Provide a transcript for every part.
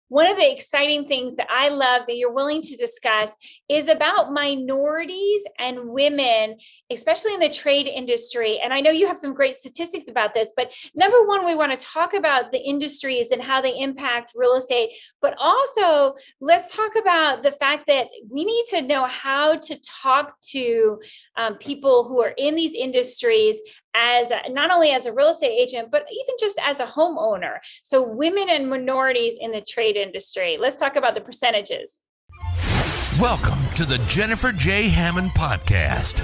One of the exciting things that I love that you're willing to discuss is about minorities and women, especially in the trade industry. And I know you have some great statistics about this, but number one, we want to talk about the industries and how they impact real estate. But also, let's talk about the fact that we need to know how to talk to people who are in these industries as not only as a real estate agent, but even just as a homeowner. So women and minorities in the trade industry. Let's talk about the percentages. Welcome to the Jennifer J. Hammond podcast.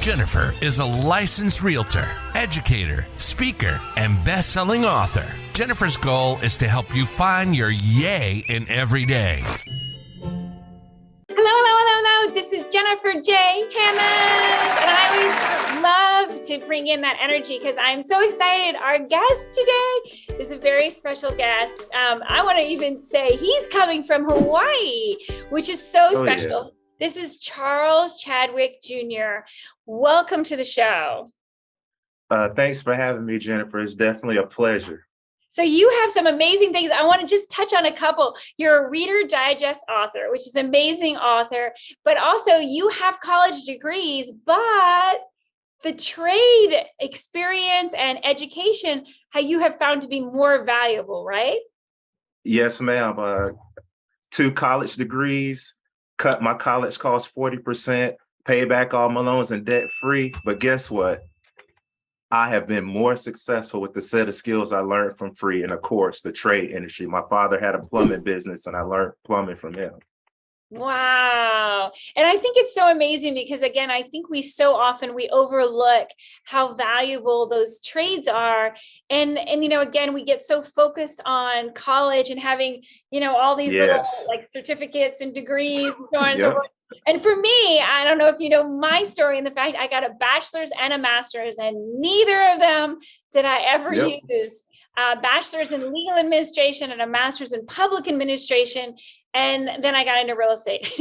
Jennifer is a licensed realtor, educator, speaker, and best-selling author. Jennifer's goal is to help you find your yay in every day. Hello. This is Jennifer J. Hammond. And I always love to bring in that energy because I'm so excited. Our guest today is a very special guest. I want to even say he's coming from Hawaii, which is so special. Yeah. This is Charles Chadwick Jr. Welcome to the show. Thanks for having me, Jennifer. It's definitely a pleasure. So you have some amazing things. I want to just touch on a couple. You're a Reader Digest author, which is an amazing author, but also you have college degrees, but the trade experience and education, how you have found to be more valuable, right? Yes, ma'am. 2 college degrees, cut my college costs 40%, pay back all my loans and debt free. But guess what? I have been more successful with the set of skills I learned from free. And of course, the trade industry. My father had a plumbing business and I learned plumbing from him. Wow. And I think it's so amazing because, again, I think we overlook how valuable those trades are. And again, we get so focused on college and having, all these little like certificates and degrees and so on and so forth. And for me, I don't know if you know my story and the fact I got a bachelor's and a master's, and neither of them did I ever use. Bachelor's in legal administration and a master's in public administration. And then I got into real estate.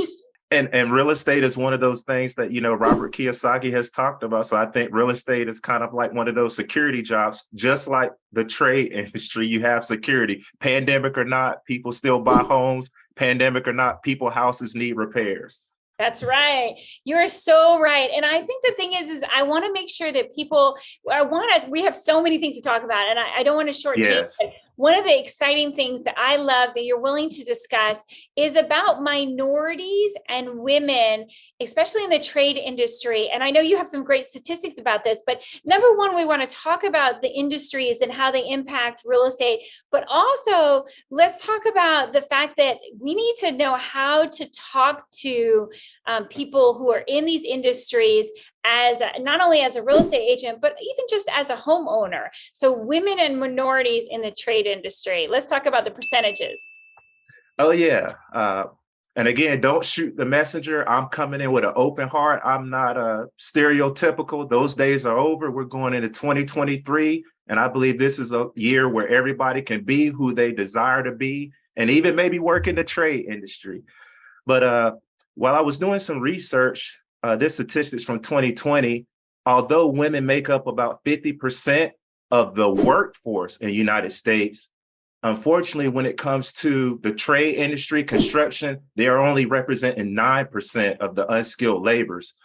And real estate is one of those things that, Robert Kiyosaki has talked about. So I think real estate is kind of like one of those security jobs, just like the trade industry. You have security, pandemic or not, people still buy homes, pandemic or not, houses need repairs. That's right. You're so right. And I think the thing is I want to make sure that we have so many things to talk about, and I don't want to shortchange it. One of the exciting things that I love that you're willing to discuss is about minorities and women, especially in the trade industry. And I know you have some great statistics about this, but number one, we want to talk about the industries and how they impact real estate, but also let's talk about the fact that we need to know how to talk to people who are in these industries as not only as a real estate agent, but even just as a homeowner. So women and minorities in the trade industry. Let's talk about the percentages. Oh, yeah. And again, don't shoot the messenger. I'm coming in with an open heart. I'm not stereotypical. Those days are over. We're going into 2023. And I believe this is a year where everybody can be who they desire to be and even maybe work in the trade industry. But while I was doing some research, this statistics from 2020, although women make up about 50% of the workforce in the United States, unfortunately, when it comes to the trade industry, construction, they are only representing 9% of the unskilled laborers.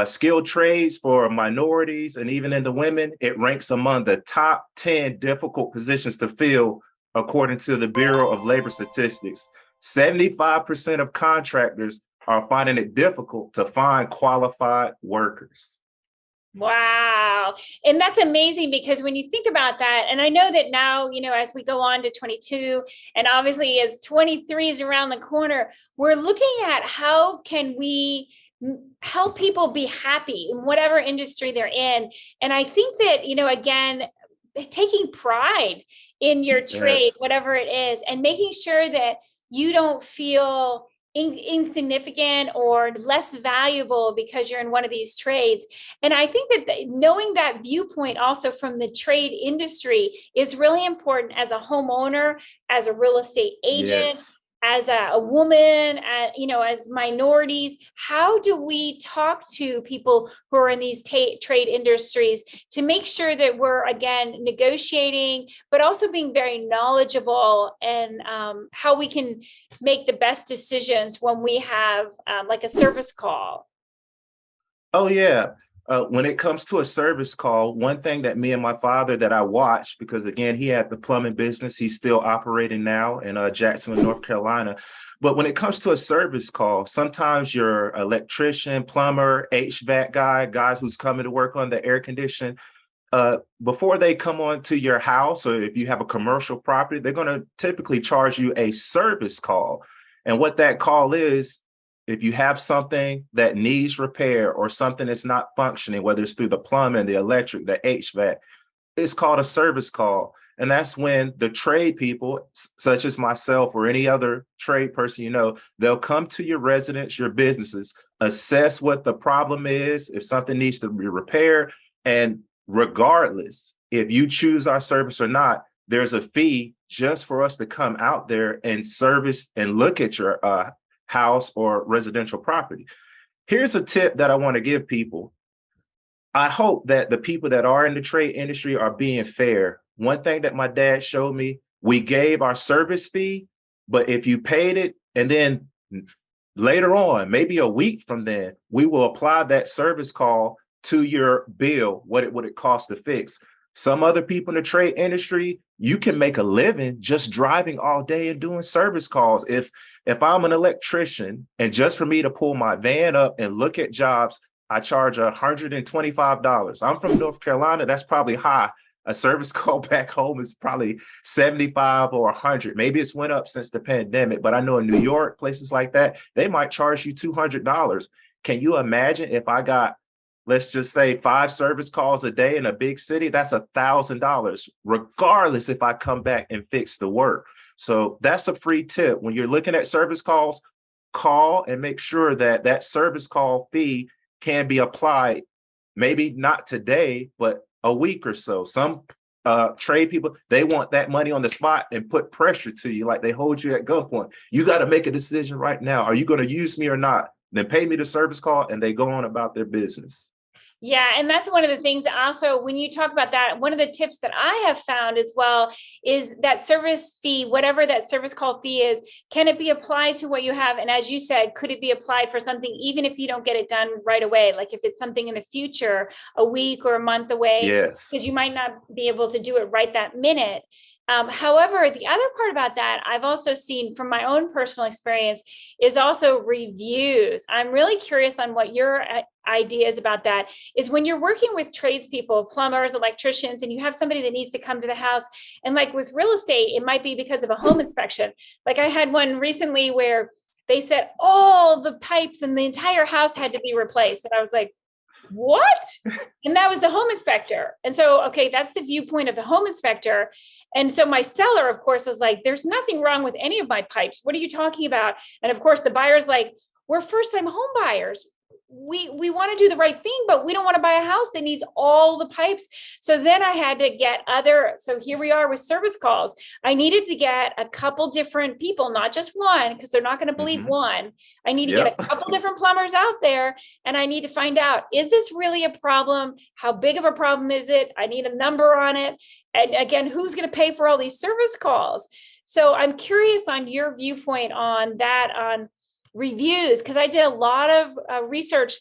Skilled trades for minorities and even in the women, it ranks among the top 10 difficult positions to fill, according to the Bureau of Labor Statistics. 75% of contractors are finding it difficult to find qualified workers. Wow. And that's amazing because when you think about that, and I know that now, as we go on to 22, and obviously as 23 is around the corner, we're looking at how can we help people be happy in whatever industry they're in. And I think that, again, taking pride in your trade, whatever it is, and making sure that you don't feel insignificant or less valuable because you're in one of these trades. And I think that knowing that viewpoint also from the trade industry is really important as a homeowner, as a real estate agent, as a woman, as minorities, how do we talk to people who are in these trade industries to make sure that we're, again, negotiating, but also being very knowledgeable, and how we can make the best decisions when we have like a service call? Oh, yeah. When it comes to a service call, one thing that me and my father that I watched, because again, he had the plumbing business, he's still operating now in Jacksonville, North Carolina. But when it comes to a service call, sometimes your electrician, plumber, HVAC guys who's coming to work on the air condition, before they come on to your house, or if you have a commercial property, they're going to typically charge you a service call. And what that call is, if you have something that needs repair or something that's not functioning, whether it's through the plumbing, the electric, the HVAC, it's called a service call. And that's when the trade people, such as myself or any other trade person, they'll come to your residence, your businesses, assess what the problem is, if something needs to be repaired. And regardless, if you choose our service or not, there's a fee just for us to come out there and service and look at your house or residential property. Here's a tip that I want to give people. I hope that the people that are in the trade industry are being fair. One thing that my dad showed me, we gave our service fee, but if you paid it and then later on, maybe a week from then, we will apply that service call to your bill, what it would cost to fix. Some other people in the trade industry, you can make a living just driving all day and doing service calls. If I'm an electrician and just for me to pull my van up and look at jobs, I charge $125. I'm from North Carolina. That's probably high. A service call back home is probably 75 or 100. Maybe it's went up since the pandemic, but I know in New York, places like that, they might charge you $200. Can you imagine if I got, let's just say, 5 service calls a day in a big city? That's $1,000, regardless if I come back and fix the work. So that's a free tip. When you're looking at service calls, call and make sure that that service call fee can be applied, maybe not today, but a week or so. Some trade people, they want that money on the spot and put pressure to you, like they hold you at gunpoint. You got to make a decision right now. Are you going to use me or not? Then pay me the service call, and they go on about their business. Yeah. And that's one of the things also, when you talk about that, one of the tips that I have found as well is that service fee, whatever that service call fee is, can it be applied to what you have? And as you said, could it be applied for something, even if you don't get it done right away? Like if it's something in the future, a week or a month away, yes, because you might not be able to do it right that minute. However, the other part about that I've also seen from my own personal experience is also reviews. I'm really curious on what your ideas about that is. When you're working with tradespeople, plumbers, electricians, and you have somebody that needs to come to the house, and like with real estate, it might be because of a home inspection. Like I had one recently where they said all the pipes in the entire house had to be replaced. And I was like, what? And that was the home inspector. And so, okay, that's the viewpoint of the home inspector. And so my seller, of course, is like, there's nothing wrong with any of my pipes. What are you talking about? And of course, the buyer's like, we're first-time home buyers. We want to do the right thing, but we don't want to buy a house that needs all the pipes. So then I had to get so here we are with service calls. I needed to get a couple different people, not just one, because they're not going to believe one. I need to get a couple different plumbers out there, and I need to find out, is this really a problem? How big of a problem is it? I need a number on it. And again, who's going to pay for all these service calls? So I'm curious on your viewpoint on that, on reviews, because I did a lot of research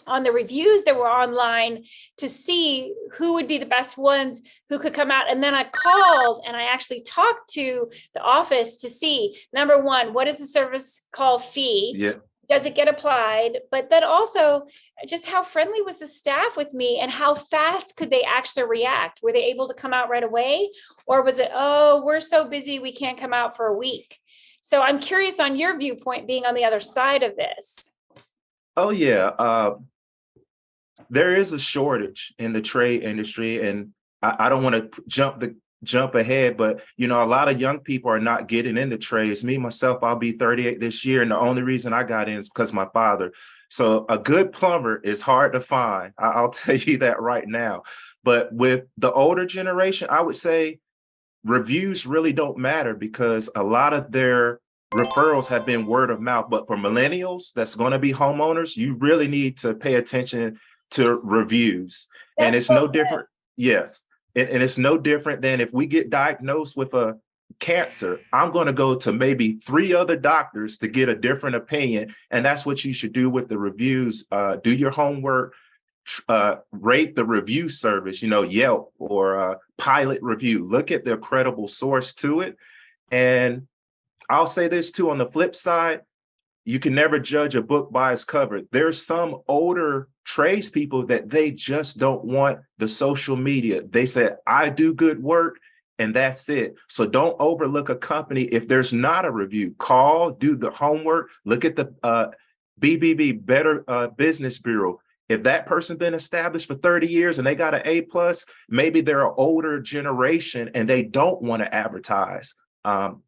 on the reviews that were online to see who would be the best ones who could come out. And then I called and I actually talked to the office to see, number one, what is the service call fee? Yeah. Does it get applied? But then also just how friendly was the staff with me, and how fast could they actually react? Were they able to come out right away? Or was it, oh, we're so busy, we can't come out for a week? So I'm curious on your viewpoint, being on the other side of this. Oh, yeah. There is a shortage in the trade industry, and I don't want to jump ahead, but a lot of young people are not getting into trades. Me, myself, I'll be 38 this year, and the only reason I got in is because of my father. So a good plumber is hard to find. I'll tell you that right now. But with the older generation, I would say reviews really don't matter, because a lot of their referrals have been word of mouth. But for millennials that's going to be homeowners, you really need to pay attention to reviews. And it's no different. Yes. And it's no different than if we get diagnosed with a cancer, I'm going to go to maybe 3 other doctors to get a different opinion. And that's what you should do with the reviews. Do your homework, rate the review service, Yelp or Pilot Review. Look at the credible source to it. And I'll say this too, on the flip side, you can never judge a book by its cover. There's some older tradespeople that they just don't want the social media. They said, I do good work and that's it. So don't overlook a company. If there's not a review, call, do the homework, look at the BBB, Better Business Bureau. If that person been established for 30 years and they got an A+, maybe they're an older generation and they don't want to advertise.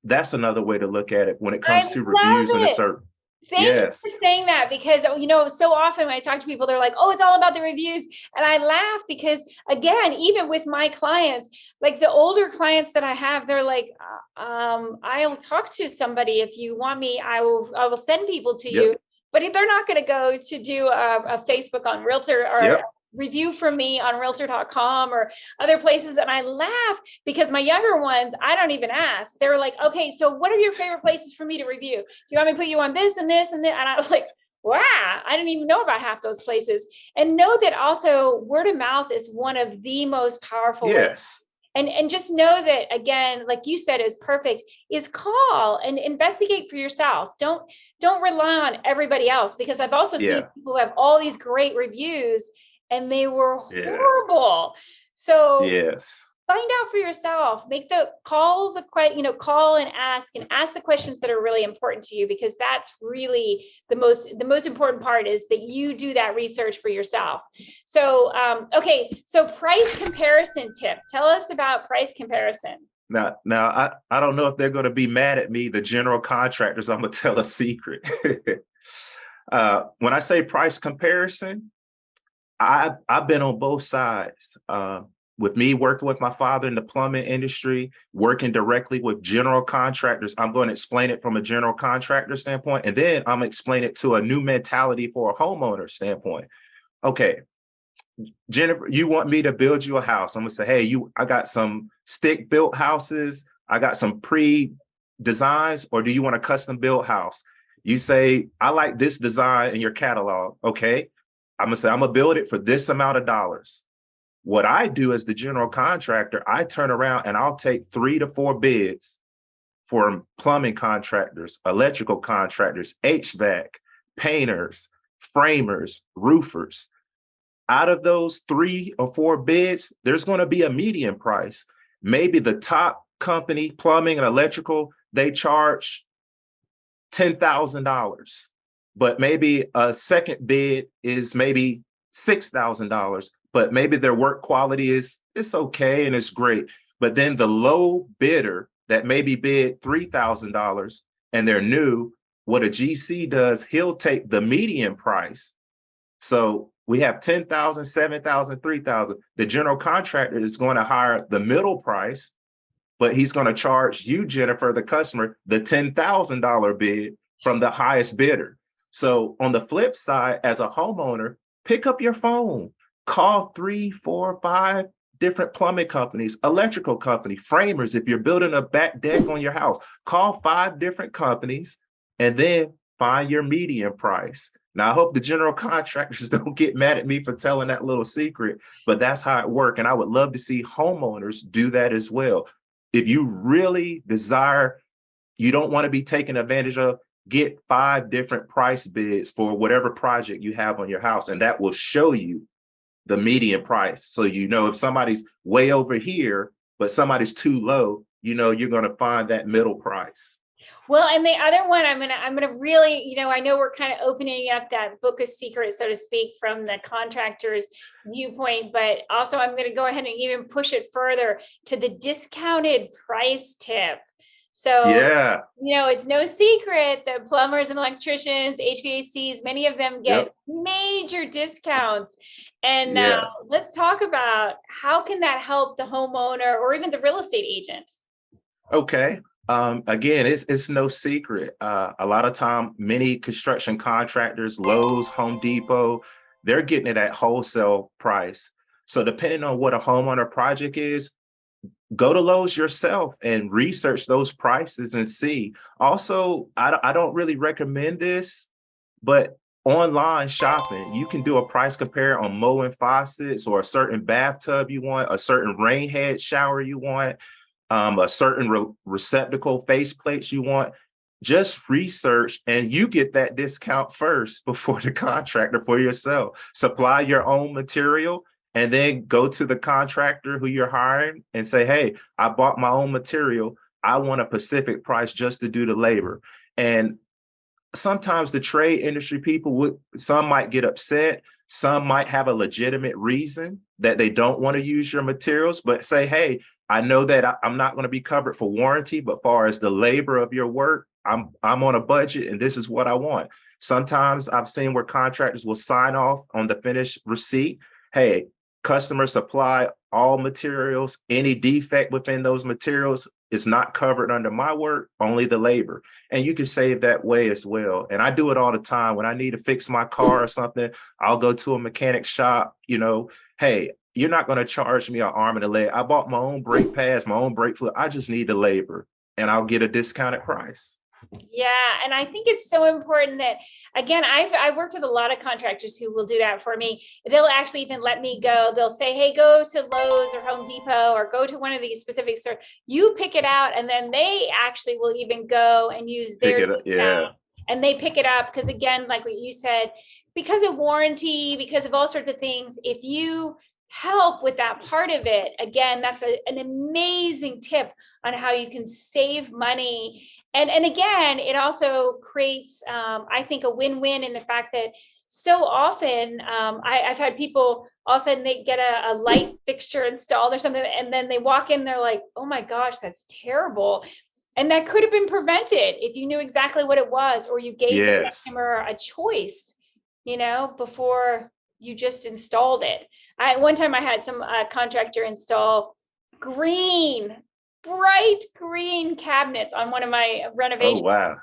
That's another way to look at it when it comes to reviews in a certain. Thank you for saying that, because, so often when I talk to people, they're like, oh, it's all about the reviews. And I laugh because, again, even with my clients, like the older clients that I have, they're like, I'll talk to somebody. If you want me, I will send people to you. But they're not going to go to do a Facebook on Realtor or review from me on realtor.com or other places. And I laugh because my younger ones, I don't even ask. They're like, okay, so what are your favorite places for me to review? Do you want me to put you on this and this and that? And I was like, wow, I didn't even know about half those places. And know that also word of mouth is one of the most powerful ways. And just know that, again, like you said, is perfect, is call and investigate for yourself. Don't rely on everybody else, because I've also seen people who have all these great reviews and they were horrible. So find out for yourself, make the call, call and ask the questions that are really important to you, because that's really the most important part, is that you do that research for yourself. So, so price comparison tip. Tell us about price comparison. Now, I don't know if they're going to be mad at me, the general contractors. I'm going to tell a secret. When I say price comparison, I've been on both sides. With me working with my father in the plumbing industry, working directly with general contractors, I'm going to explain it from a general contractor standpoint, and then I'm going to explain it to a new mentality for a homeowner standpoint. Okay, Jennifer, you want me to build you a house. I'm going to say, hey, I got some stick built houses. I got some pre-designs, or do you want a custom built house? You say, I like this design in your catalog. Okay, I'm going to say, I'm going to build it for this amount of dollars. What I do as the general contractor, I turn around and I'll take 3 to 4 bids for plumbing contractors, electrical contractors, HVAC, painters, framers, roofers. Out of those 3 or 4 bids, there's going to be a median price. Maybe the top company, plumbing and electrical, they charge $10,000, but maybe a second bid is maybe $6,000. But maybe their work quality it's okay and it's great. But then the low bidder that maybe bid $3,000 and they're new, what a GC does, he'll take the median price. So we have 10,000, 7,000, 3,000. The general contractor is going to hire the middle price, but he's going to charge you, Jennifer, the customer, the $10,000 bid from the highest bidder. So on the flip side, as a homeowner, pick up your phone. Call 3, 4, 5 different plumbing companies, electrical company, framers. If you're building a back deck on your house, call 5 different companies and then find your median price. Now, I hope the general contractors don't get mad at me for telling that little secret, but that's how it works. And I would love to see homeowners do that as well. If you really desire, you don't want to be taken advantage of, get 5 different price bids for whatever project you have on your house, and that will show you the median price. So, if somebody's way over here, but somebody's too low, you're going to find that middle price. Well, and the other one, I'm gonna really, I know we're kind of opening up that book of secrets, so to speak, from the contractor's viewpoint, but also I'm going to go ahead and even push it further to the discounted price tip. So, it's no secret that plumbers and electricians, HVACs, many of them get major discounts. And let's talk about how can that help the homeowner or even the real estate agent? Okay. Again, it's no secret. A lot of time, many construction contractors, Lowe's, Home Depot, they're getting it at wholesale price. So depending on what a homeowner project is, go to Lowe's yourself and research those prices and see. Also, I don't really recommend this, but online shopping, you can do a price compare on mowing faucets or a certain bathtub you want, a certain rain head shower you want, a certain receptacle face plates you want. Just research and you get that discount first before the contractor for yourself. Supply your own material and then go to the contractor who you're hiring and say, hey, I bought my own material. I want a specific price just to do the labor. And sometimes the trade industry people some might get upset. Some might have a legitimate reason that they don't want to use your materials, but say, hey, I know that I'm not going to be covered for warranty, but far as the labor of your work, I'm on a budget and this is what I want. Sometimes I've seen where contractors will sign off on the finished receipt. Hey, customer supply all materials. Any defect within those materials is not covered under my work, only the labor. And you can save that way as well. And I do it all the time. When I need to fix my car or something, I'll go to a mechanic shop, hey, you're not going to charge me an arm and a leg. I bought my own brake pads, my own brake fluid. I just need the labor and I'll get a discounted price. Yeah. And I think it's so important that, again, I've worked with a lot of contractors who will do that for me. They'll actually even let me go. They'll say, hey, go to Lowe's or Home Depot or go to one of these specific stores. You pick it out. And then they actually will even go and use their discount. And they pick it up. Because again, like what you said, because of warranty, because of all sorts of things, if you help with that part of it, again, that's an amazing tip on how you can save money. And again, it also creates, I think, a win-win in the fact that so often I've had people all of a sudden they get a light fixture installed or something, and then they walk in, they're like, oh my gosh, that's terrible. And that could have been prevented if you knew exactly what it was, or you gave the customer a choice, before you just installed it. One time I had some contractor install bright green cabinets on one of my renovations. Oh, wow.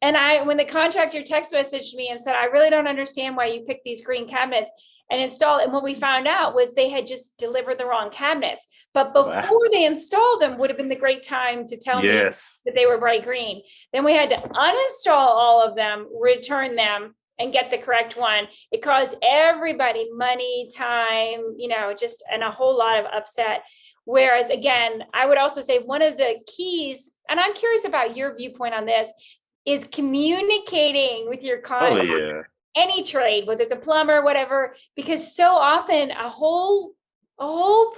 And when the contractor text messaged me and said, I really don't understand why you picked these green cabinets and installed. And what we found out was they had just delivered the wrong cabinets. But before they installed them would have been the great time to tell me that they were bright green. Then we had to uninstall all of them, return them, and get the correct one. It caused everybody money, time, just and a whole lot of upset. Whereas, again, I would also say one of the keys, and I'm curious about your viewpoint on this, is communicating with your contractor, any trade, whether it's a plumber, whatever, because so often a whole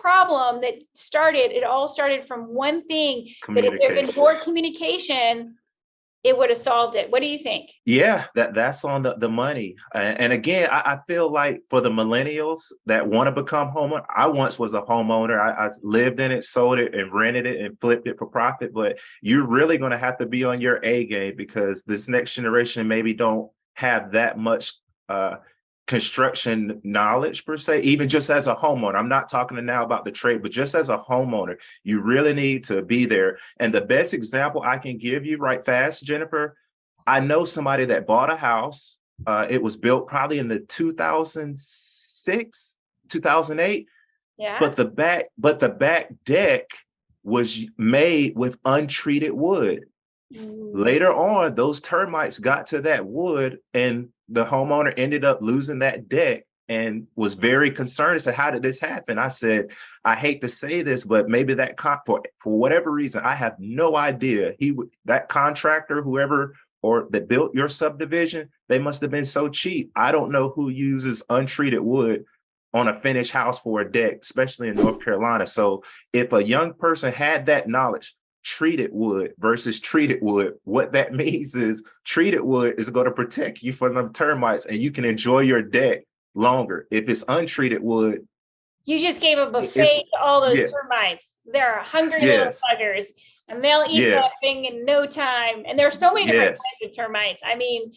problem it all started from one thing, that if there had been more communication, it would have solved it. What do you think? Yeah, that's on the money. And again, I feel like for the millennials that want to become homeowner, I once was a homeowner. I lived in it, sold it, and rented it and flipped it for profit. But you're really going to have to be on your A game, because this next generation maybe don't have that much construction knowledge per se, even just as a homeowner. I'm not talking now about the trade, but just as a homeowner, you really need to be there. And the best example I can give you right fast, Jennifer, I know somebody that bought a house. It was built probably in the 2006, 2008. Yeah. But the back deck was made with untreated wood. Later on, those termites got to that wood, and the homeowner ended up losing that deck and was very concerned as to how did this happen. I said, I hate to say this, but maybe that for whatever reason, I have no idea. That contractor, whoever or that built your subdivision, they must have been so cheap. I don't know who uses untreated wood on a finished house for a deck, especially in North Carolina. So if a young person had that knowledge, treated wood versus treated wood, what that means is treated wood is going to protect you from them termites and you can enjoy your deck longer. If it's untreated wood, you just gave a buffet to all those termites. They're hungry little buggers, and they'll eat that thing in no time. And there are so many different kinds of termites. I mean,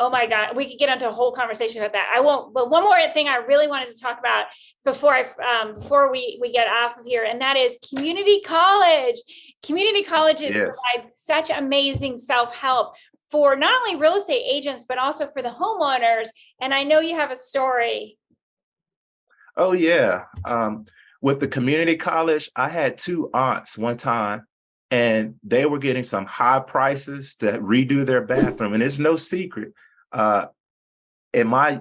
Oh my God, we could get into a whole conversation about that. I won't, but one more thing I really wanted to talk about before we get off of here, and that is community college. Community colleges provide such amazing self-help for not only real estate agents, but also for the homeowners. And I know you have a story. Oh yeah. With the community college, I had two aunts one time, and they were getting some high prices to redo their bathroom. And it's no secret. In my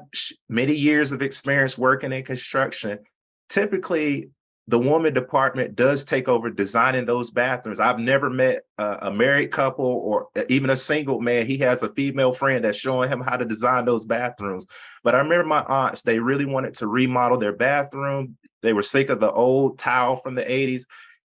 many years of experience working in construction, typically the woman department does take over designing those bathrooms. I've never met a married couple or even a single man. He has a female friend that's showing him how to design those bathrooms. But I remember my aunts, they really wanted to remodel their bathroom. They were sick of the old tile from the 80s.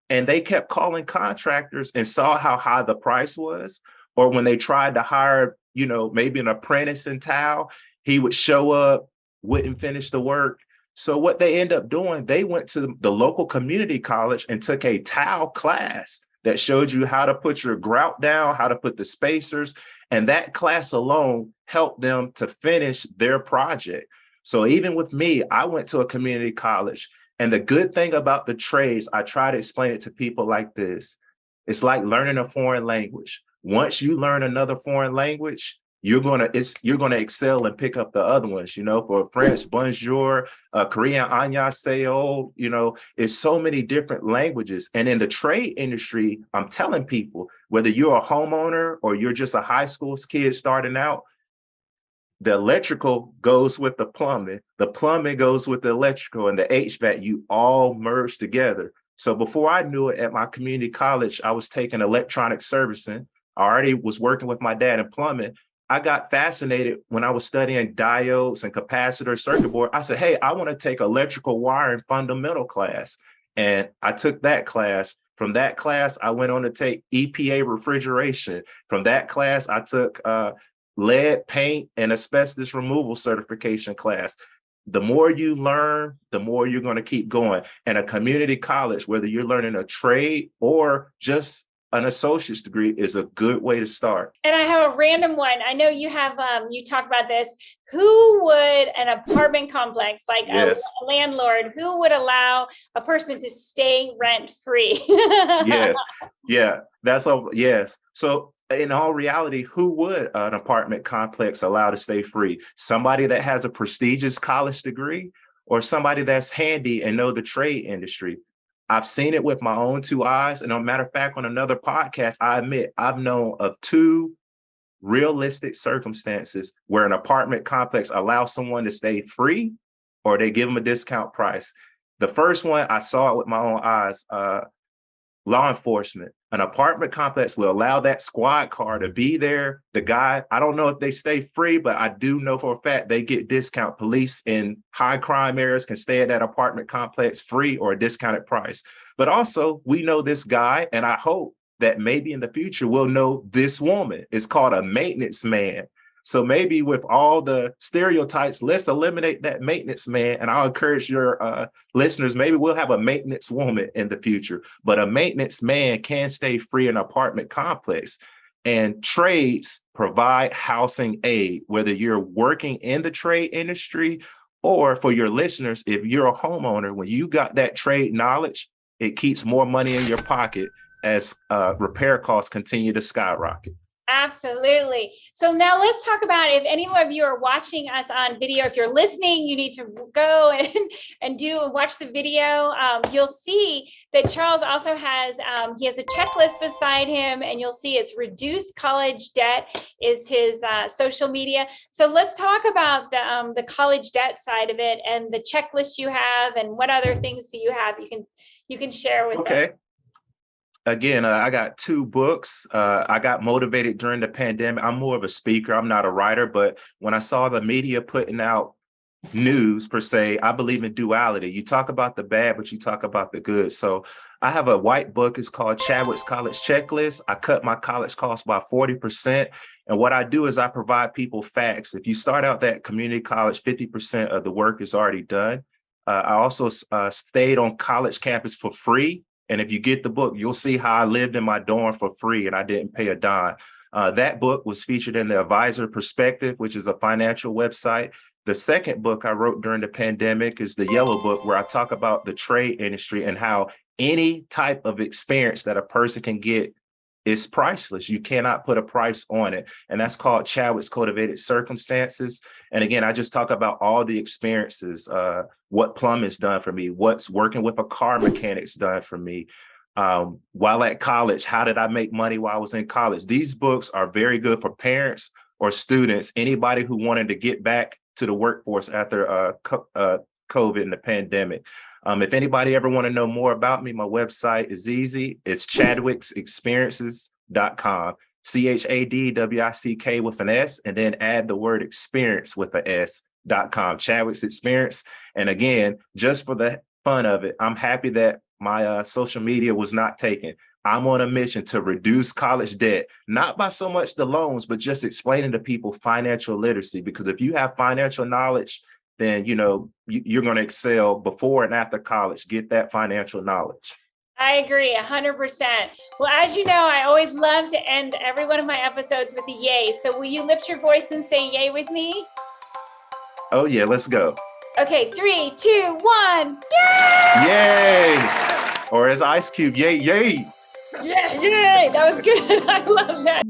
And they kept calling contractors and saw how high the price was. Or when they tried to hire, maybe an apprentice in tile, he would show up, wouldn't finish the work. So what they end up doing, they went to the local community college and took a tile class that showed you how to put your grout down, how to put the spacers. And that class alone helped them to finish their project. So even with me, I went to a community college. And the good thing about the trades, I try to explain it to people like this. It's like learning a foreign language. Once you learn another foreign language, you're gonna excel and pick up the other ones. For French, bonjour, Korean, annyeonghaseyo. It's so many different languages. And in the trade industry, I'm telling people, whether you're a homeowner or you're just a high school kid starting out, the electrical goes with the plumbing goes with the electrical, and the HVAC, you all merge together. So before I knew it, at my community college, I was taking electronic servicing. I already was working with my dad in plumbing. I got fascinated when I was studying diodes and capacitor circuit board. I said, hey, I want to take electrical wiring fundamental class. And I took that class. From that class, I went on to take EPA refrigeration. From that class, I took lead paint and asbestos removal certification class. The more you learn, the more you're going to keep going. And a community college, whether you're learning a trade or just an associate's degree, is a good way to start. And I have a random one. I know you have, you talk about this. Who would an apartment complex, like a landlord, who would allow a person to stay rent free? Yes. Yeah. Yes. So in all reality, who would an apartment complex allow to stay free? Somebody that has a prestigious college degree or somebody that's handy and know the trade industry? I've seen it with my own two eyes. And as a matter of fact, on another podcast, I admit I've known of two realistic circumstances where an apartment complex allows someone to stay free or they give them a discount price. The first one, I saw it with my own eyes. Law enforcement, an apartment complex will allow that squad car to be there. The guy, I don't know if they stay free, but I do know for a fact they get discount. Police in high crime areas can stay at that apartment complex free or a discounted price. But also, we know this guy, and I hope that maybe in the future we'll know this woman. It's called a maintenance man. So maybe with all the stereotypes, let's eliminate that maintenance man. And I'll encourage your listeners, maybe we'll have a maintenance woman in the future, but a maintenance man can stay free in an apartment complex. And trades provide housing aid, whether you're working in the trade industry or for your listeners, if you're a homeowner, when you got that trade knowledge, it keeps more money in your pocket as repair costs continue to skyrocket. Absolutely. So now let's talk about, if any of you are watching us on video, if you're listening, you need to go and watch the video. You'll see that Charles also has, he has a checklist beside him, and you'll see it's reduced college debt is his social media. So let's talk about the college debt side of it and the checklist you have, and what other things do you have you can share with them. Again, I got two books. I got motivated during the pandemic. I'm more of a speaker. I'm not a writer, but when I saw the media putting out news per se, I believe in duality. You talk about the bad, but you talk about the good. So I have a white book. It's called Chadwick's College Checklist. I cut my college costs by 40%. And what I do is I provide people facts. If you start out that community college, 50% of the work is already done. I also stayed on college campus for free. And if you get the book, you'll see how I lived in my dorm for free and I didn't pay a dime. That book was featured in the Advisor Perspective, which is a financial website. The second book I wrote during the pandemic is the Yellow Book, where I talk about the trade industry and how any type of experience that a person can get is priceless. You cannot put a price on it. And that's called Chadwick's Cultivated Circumstances. And again, I just talk about all the experiences, what plumbing's done for me, what's working with a car mechanic's done for me. While at college, how did I make money while I was in college? These books are very good for parents or students, anybody who wanted to get back to the workforce after COVID and the pandemic. If anybody ever want to know more about me, my website is easy. It's chadwicksexperiences.com, CHADWICK with an S, and then add the word experience with an S.com, Chadwick's Experience. And again, just for the fun of it, I'm happy that my social media was not taken. I'm on a mission to reduce college debt, not by so much the loans, but just explaining to people financial literacy. Because if you have financial knowledge, then, you know, you're going to excel before and after college. Get that financial knowledge. I agree 100%. Well, as you know, I always love to end every one of my episodes with a yay. So will you lift your voice and say yay with me? Oh, yeah, let's go. Okay, 3, 2, 1. Yay! Yay! Or as Ice Cube, yay, yay! Yeah, yay! That was good. I love that.